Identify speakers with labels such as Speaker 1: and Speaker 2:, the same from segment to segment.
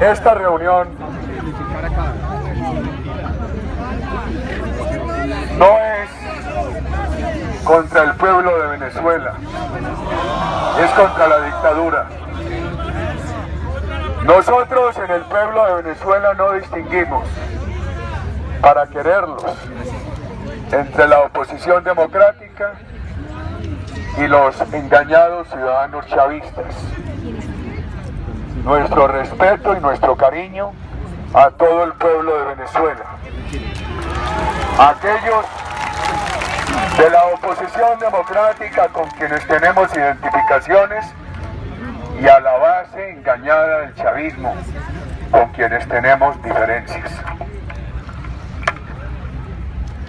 Speaker 1: esta reunión no es contra el pueblo de Venezuela, es contra la dictadura. Nosotros en el pueblo de Venezuela no distinguimos, para quererlos, entre la oposición democrática y los engañados ciudadanos chavistas. Nuestro respeto y nuestro cariño a todo el pueblo de Venezuela. Aquellos de la oposición democrática con quienes tenemos identificaciones y a la base engañada del chavismo con quienes tenemos diferencias.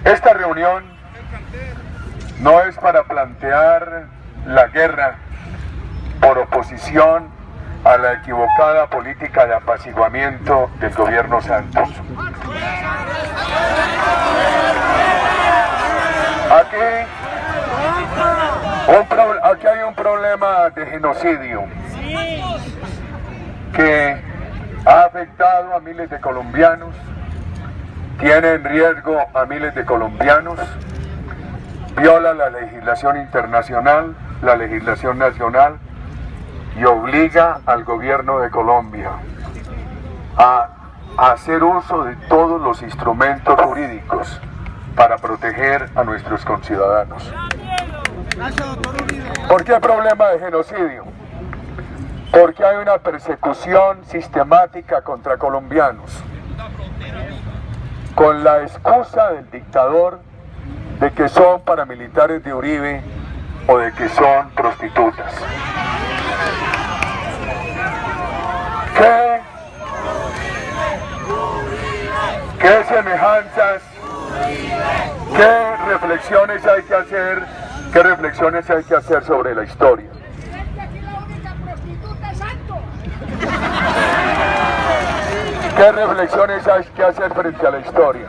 Speaker 1: Esta reunión no es para plantear la guerra por oposición a la equivocada política de apaciguamiento del gobierno Santos. Aquí hay un problema de genocidio que ha afectado a miles de colombianos, tiene en riesgo a miles de colombianos, viola la legislación internacional, la legislación nacional y obliga al gobierno de Colombia a hacer uso de todos los instrumentos jurídicos para proteger a nuestros conciudadanos. ¿Por qué problema de genocidio? Porque hay una persecución sistemática contra colombianos, con la excusa del dictador de que son paramilitares de Uribe o de que son prostitutas. ¿Qué semejanzas, qué reflexiones hay que hacer, sobre la historia? ¿Qué reflexiones hay que hacer frente a la historia?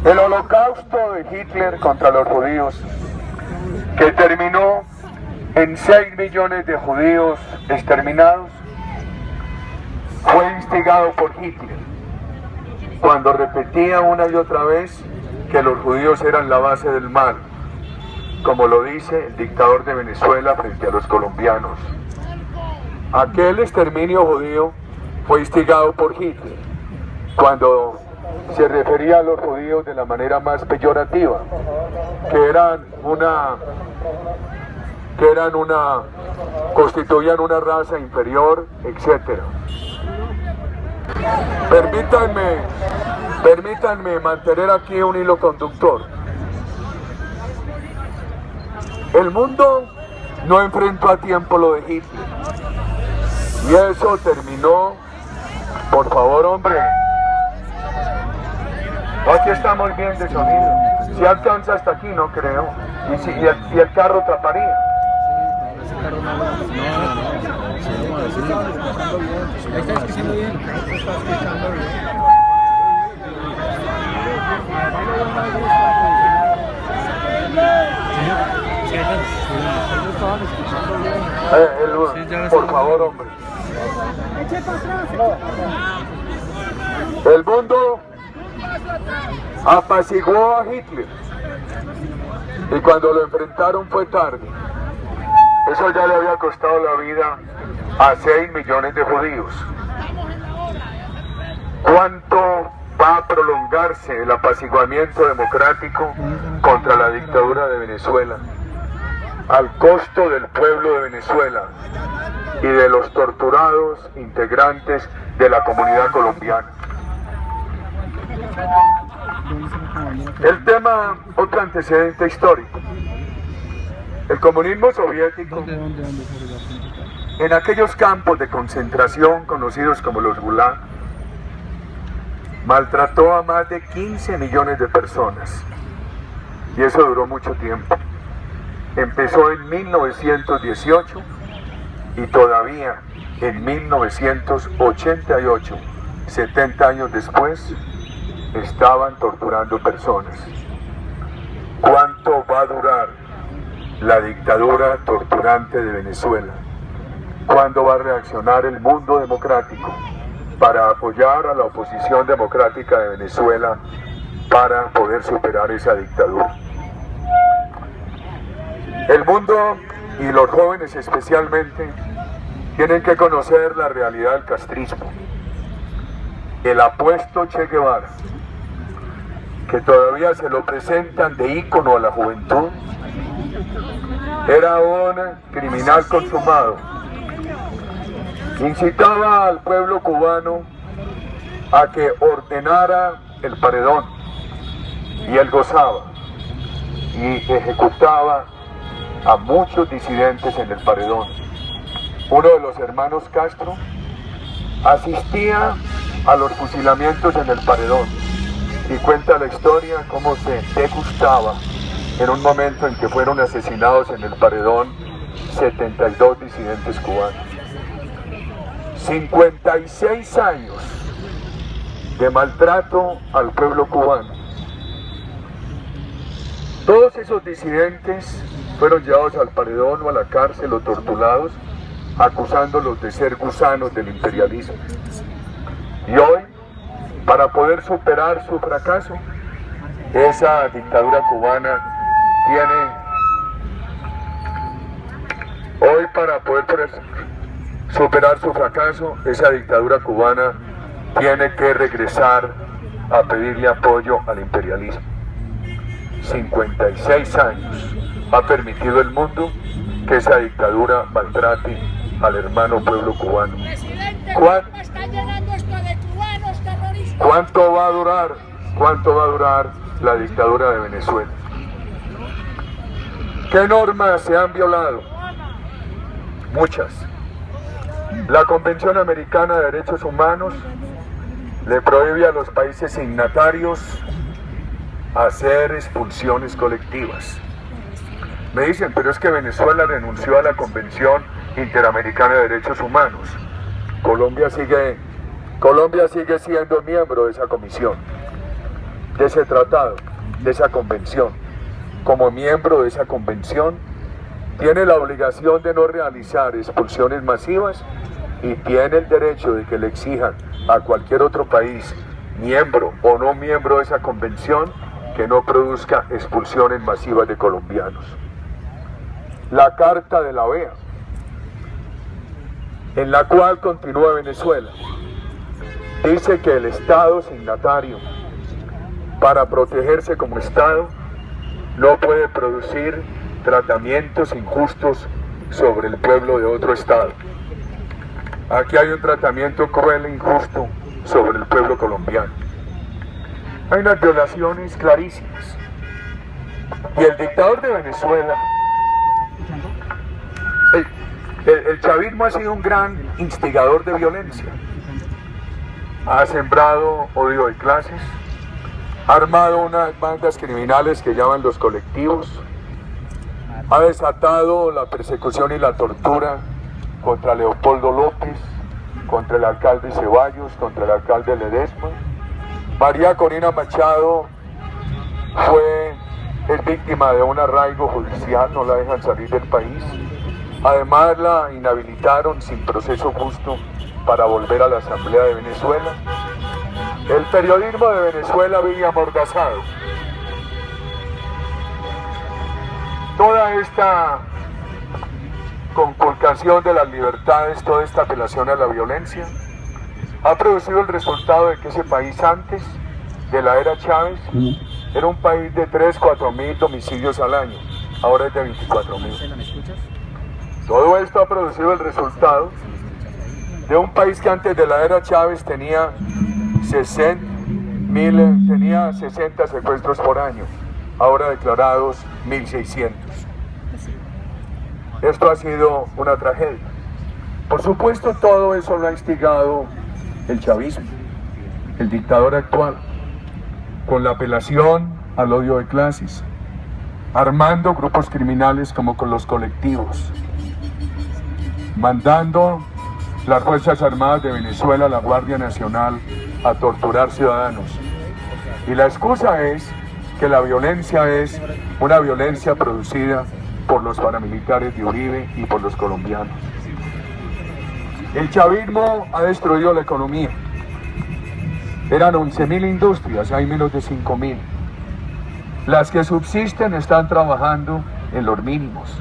Speaker 1: El holocausto de Hitler contra los judíos, que terminó en 6 millones de judíos exterminados, fue instigado por Hitler, cuando repetía una y otra vez que los judíos eran la base del mal, como lo dice el dictador de Venezuela frente a los colombianos. Aquel exterminio judío fue instigado por Hitler, cuando se refería a los judíos de la manera más peyorativa, constituían una raza inferior, etc. Permítanme mantener aquí un hilo conductor. El mundo no enfrentó a tiempo lo de Hitler, y eso terminó, por favor, hombre, aquí estamos bien de sonido, si alcanza hasta aquí no creo, y el carro taparía. Por favor, hombre. El mundo apaciguó a Hitler, y cuando lo enfrentaron fue tarde. Eso ya le había costado la vida a 6 millones de judíos. ¿Cuánto va a prolongarse el apaciguamiento democrático contra la dictadura de Venezuela? Al costo del pueblo de Venezuela y de los torturados integrantes de la comunidad colombiana. El tema, otro antecedente histórico. El comunismo soviético, en aquellos campos de concentración conocidos como los Gulag, maltrató a más de 15 millones de personas, y eso duró mucho tiempo. Empezó en 1918 y todavía en 1988, 70 años después, estaban torturando personas. ¿Cuánto va a durar la dictadura torturante de Venezuela? ¿Cuándo va a reaccionar el mundo democrático para apoyar a la oposición democrática de Venezuela para poder superar esa dictadura? El mundo y los jóvenes especialmente tienen que conocer la realidad del castrismo. El apuesto Che Guevara, que todavía se lo presentan de ícono a la juventud, era un criminal consumado. Incitaba al pueblo cubano a que ordenara el paredón, y él gozaba y ejecutaba a muchos disidentes en el paredón. Uno de los hermanos Castro asistía a los fusilamientos en el paredón y cuenta la historia cómo se degustaba en un momento en que fueron asesinados en el paredón 72 disidentes cubanos. 56 años de maltrato al pueblo cubano. Todos esos disidentes fueron llevados al paredón o a la cárcel o torturados, acusándolos de ser gusanos del imperialismo. Y hoy, para poder superar su fracaso, esa dictadura cubana tiene que regresar a pedirle apoyo al imperialismo. 56 años ha permitido el mundo que esa dictadura maltrate al hermano pueblo cubano. ¿Cuánto va a durar la dictadura de Venezuela? ¿Qué normas se han violado? Muchas. La Convención Americana de Derechos Humanos le prohíbe a los países signatarios hacer expulsiones colectivas. Me dicen, pero es que Venezuela renunció a la Convención Interamericana de Derechos Humanos. Colombia sigue siendo miembro de esa comisión, de ese tratado, de esa convención. Como miembro de esa convención, tiene la obligación de no realizar expulsiones masivas y tiene el derecho de que le exijan a cualquier otro país, miembro o no miembro de esa convención, que no produzca expulsiones masivas de colombianos. La Carta de la OEA, en la cual continúa Venezuela, dice que el Estado signatario, para protegerse como Estado, no puede producir tratamientos injustos sobre el pueblo de otro Estado. Aquí hay un tratamiento cruel e injusto sobre el pueblo colombiano. Hay unas violaciones clarísimas. Y el dictador de Venezuela, el chavismo ha sido un gran instigador de violencia. Ha sembrado odio de clases, ha armado unas bandas criminales que llaman los colectivos, ha desatado la persecución y la tortura contra Leopoldo López, contra el alcalde Ceballos, contra el alcalde Ledesma. María Corina Machado es víctima de un arraigo judicial, no la dejan salir del país. Además la inhabilitaron sin proceso justo para volver a la Asamblea de Venezuela. El periodismo de Venezuela vive amordazado. Toda esta conculcación de las libertades, toda esta apelación a la violencia, ha producido el resultado de que ese país antes de la era Chávez era un país de 3-4 mil homicidios al año, ahora es de 24.000. Todo esto ha producido el resultado de un país que antes de la era Chávez tenía 60 secuestros por año, ahora declarados 1.600. Esto ha sido una tragedia. Por supuesto, todo eso lo ha instigado el chavismo, el dictador actual, con la apelación al odio de clases, armando grupos criminales como con los colectivos, mandando las Fuerzas Armadas de Venezuela, la Guardia Nacional, a torturar ciudadanos. Y la excusa es que la violencia es una violencia producida por los paramilitares de Uribe y por los colombianos. El chavismo ha destruido la economía. Eran 11.000 industrias, hay menos de 5.000. Las que subsisten están trabajando en los mínimos.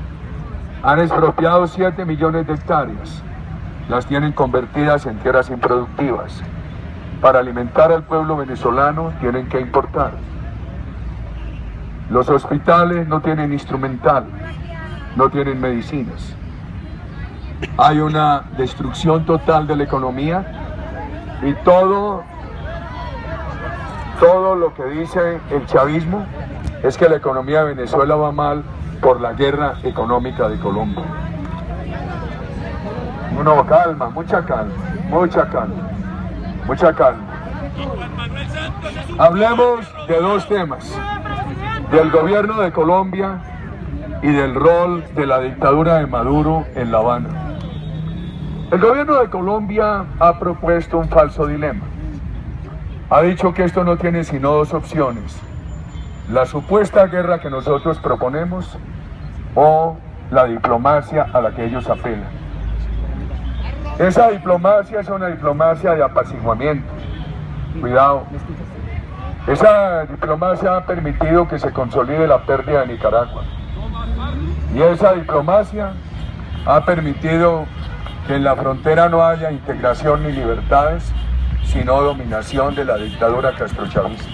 Speaker 1: Han expropiado 7 millones de hectáreas. Las tienen convertidas en tierras improductivas. Para alimentar al pueblo venezolano tienen que importar. Los hospitales no tienen instrumental, no tienen medicinas. Hay una destrucción total de la economía y todo lo que dice el chavismo es que la economía de Venezuela va mal por la guerra económica de Colombia. No, calma, mucha calma, mucha calma, mucha calma. Hablemos de dos temas, del gobierno de Colombia y del rol de la dictadura de Maduro en La Habana. El gobierno de Colombia ha propuesto un falso dilema. Ha dicho que esto no tiene sino dos opciones: la supuesta guerra que nosotros proponemos o la diplomacia a la que ellos apelan. Esa diplomacia es una diplomacia de apaciguamiento. Cuidado. Esa diplomacia ha permitido que se consolide la pérdida de Nicaragua. Y esa diplomacia ha permitido que en la frontera no haya integración ni libertades, sino dominación de la dictadura castrochavista.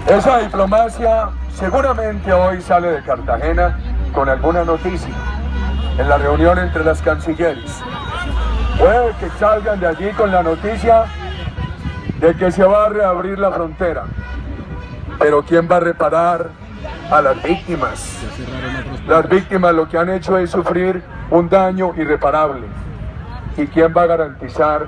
Speaker 1: Esa diplomacia seguramente hoy sale de Cartagena con alguna noticia en la reunión entre las cancilleres. Puede que salgan de allí con la noticia de que se va a reabrir la frontera. Pero ¿quién va a reparar a las víctimas? Las víctimas lo que han hecho es sufrir un daño irreparable. ¿Y quién va a garantizar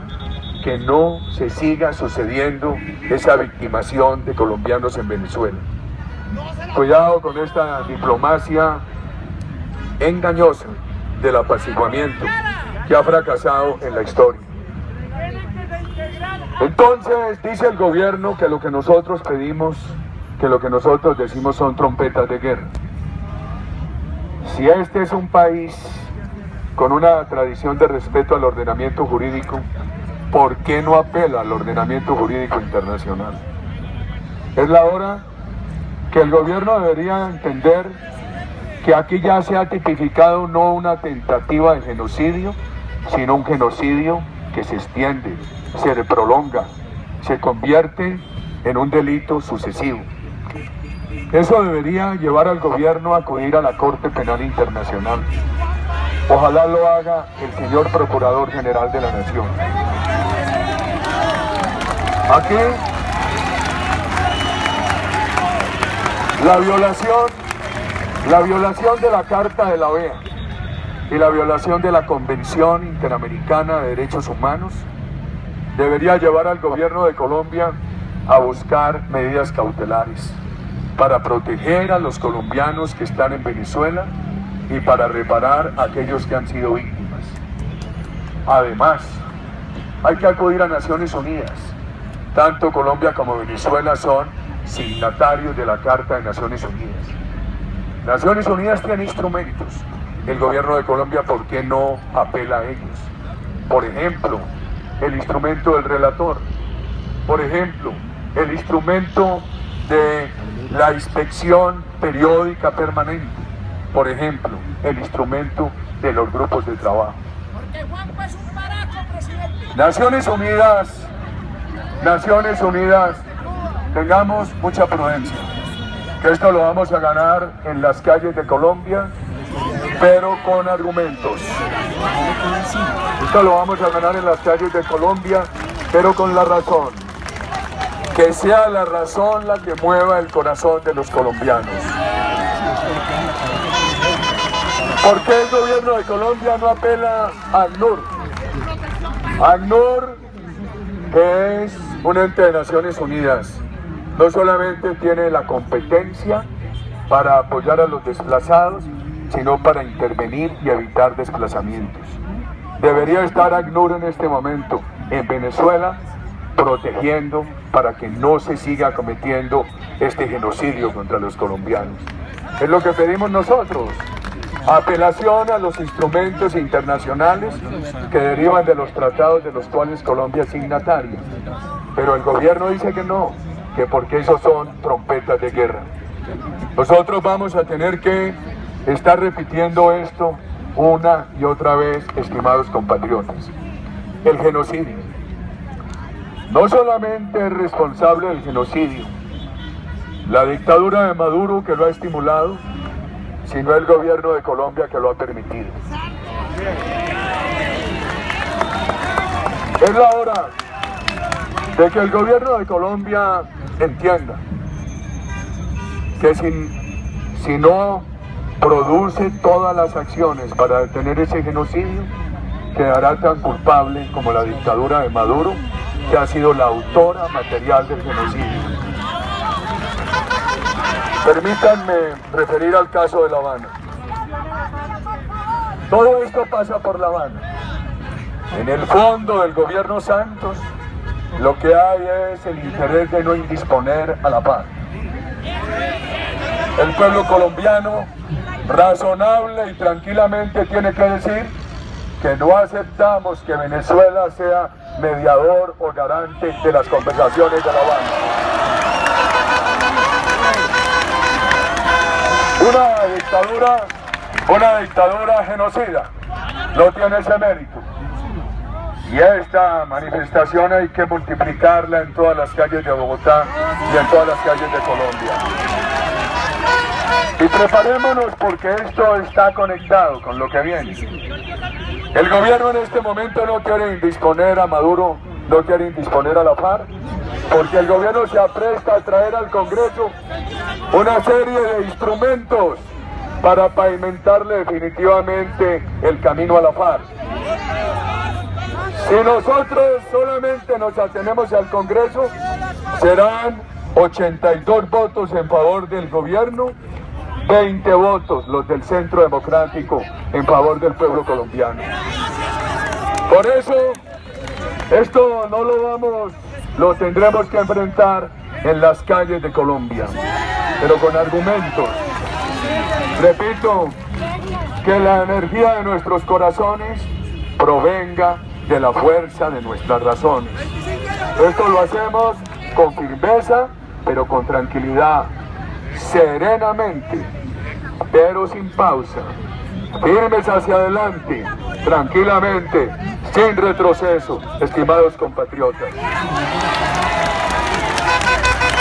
Speaker 1: que no se siga sucediendo esa victimación de colombianos en Venezuela? Cuidado con esta diplomacia engañosa del apaciguamiento que ha fracasado en la historia. Entonces dice el gobierno que lo que nosotros pedimos, que lo que nosotros decimos son trompetas de guerra. Si este es un país con una tradición de respeto al ordenamiento jurídico, ¿por qué no apela al ordenamiento jurídico internacional? Es la hora que el gobierno debería entender que aquí ya se ha tipificado no una tentativa de genocidio, sino un genocidio que se extiende, se prolonga, se convierte en un delito sucesivo. Eso debería llevar al gobierno a acudir a la Corte Penal Internacional. Ojalá lo haga el señor Procurador General de la Nación. Aquí, la violación de la Carta de la OEA y la violación de la Convención Interamericana de Derechos Humanos debería llevar al gobierno de Colombia a buscar medidas cautelares para proteger a los colombianos que están en Venezuela y para reparar a aquellos que han sido víctimas. Además, hay que acudir a Naciones Unidas. Tanto Colombia como Venezuela son signatarios de la Carta de Naciones Unidas. Naciones Unidas tiene instrumentos. El gobierno de Colombia, ¿por qué no apela a ellos? Por ejemplo, el instrumento del relator. Por ejemplo, el instrumento de la inspección periódica permanente. Por ejemplo, el instrumento de los grupos de trabajo. Naciones Unidas, tengamos mucha prudencia, que esto lo vamos a ganar en las calles de Colombia, pero con argumentos. Esto lo vamos a ganar en las calles de Colombia, pero con la razón. Que sea la razón la que mueva el corazón de los colombianos. ¿Por qué el gobierno de Colombia no apela a ACNUR? ACNUR, que es un ente de Naciones Unidas, no solamente tiene la competencia para apoyar a los desplazados, sino para intervenir y evitar desplazamientos. Debería estar ACNUR en este momento en Venezuela, protegiendo para que no se siga cometiendo este genocidio contra los colombianos. Es lo que pedimos nosotros. Apelación a los instrumentos internacionales que derivan de los tratados de los cuales Colombia es signataria. Pero el gobierno dice que no, que porque esos son trompetas de guerra. Nosotros vamos a tener que estar repitiendo esto una y otra vez, estimados compatriotas. El genocidio no solamente es responsable del genocidio la dictadura de Maduro, que lo ha estimulado, sino el gobierno de Colombia, que lo ha permitido. Es la hora de que el gobierno de Colombia entienda que si no produce todas las acciones para detener ese genocidio, quedará tan culpable como la dictadura de Maduro, que ha sido la autora material del genocidio. Permítanme referir al caso de La Habana. Todo esto pasa por La Habana. En el fondo del gobierno Santos, lo que hay es el interés de no indisponer a la paz. El pueblo colombiano, razonable y tranquilamente, tiene que decir que no aceptamos que Venezuela sea mediador o garante de las conversaciones de La Habana. Una dictadura genocida no tiene ese mérito. Y esta manifestación hay que multiplicarla en todas las calles de Bogotá y en todas las calles de Colombia. Y preparémonos, porque esto está conectado con lo que viene. El gobierno en este momento no quiere indisponer a Maduro, no quiere indisponer a la FARC, porque el gobierno se apresta a traer al Congreso una serie de instrumentos para pavimentarle definitivamente el camino a la FARC. Si nosotros solamente nos atenemos al Congreso, serán 82 votos en favor del gobierno, 20 votos los del Centro Democrático en favor del pueblo colombiano. Por eso, esto no lo tendremos que enfrentar en las calles de Colombia, pero con argumentos. Repito, que la energía de nuestros corazones provenga de la fuerza de nuestras razones. Esto lo hacemos con firmeza, pero con tranquilidad, serenamente, pero sin pausa, firmes hacia adelante, tranquilamente, sin retroceso, estimados compatriotas.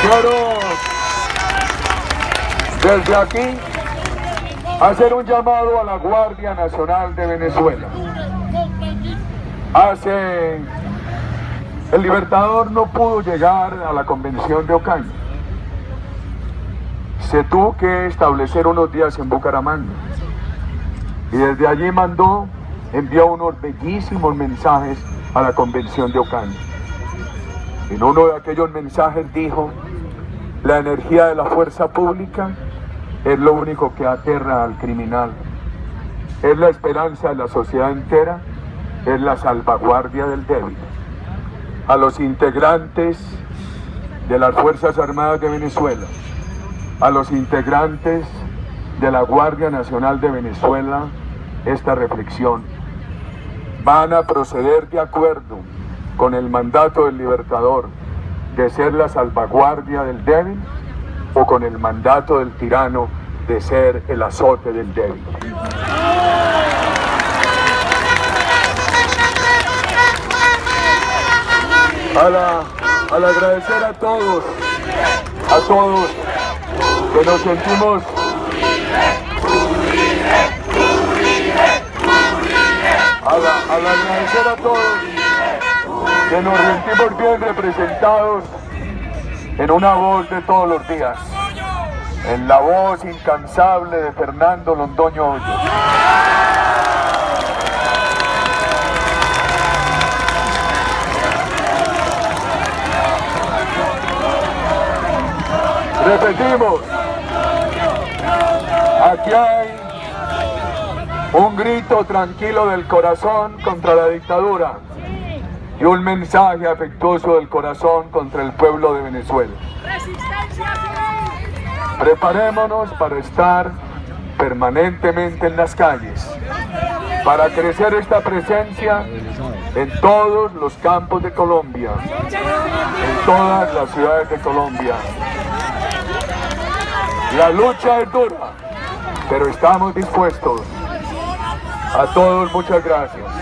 Speaker 1: Quiero desde aquí hacer un llamado a la Guardia Nacional de Venezuela. El Libertador no pudo llegar a la convención de Ocaña. Se tuvo que establecer unos días en Bucaramanga. Y desde allí envió unos bellísimos mensajes a la convención de Ocaña. En uno de aquellos mensajes dijo: la energía de la fuerza pública es lo único que aterra al criminal. Es la esperanza de la sociedad entera, es la salvaguardia del débil. A los integrantes de las Fuerzas Armadas de Venezuela, a los integrantes de la Guardia Nacional de Venezuela, esta reflexión: van a proceder de acuerdo con el mandato del Libertador de ser la salvaguardia del débil, o con el mandato del tirano de ser el azote del débil. Al agradecer a todos que nos sentimos al agradecer a todos que nos sentimos bien representados en una voz de todos los días, en la voz incansable de Fernando Londoño Hoyos. Repetimos, aquí hay un grito tranquilo del corazón contra la dictadura y un mensaje afectuoso del corazón contra el pueblo de Venezuela. Preparémonos para estar permanentemente en las calles, para crecer esta presencia en todos los campos de Colombia, en todas las ciudades de Colombia. La lucha es dura, pero estamos dispuestos. A todos, muchas gracias.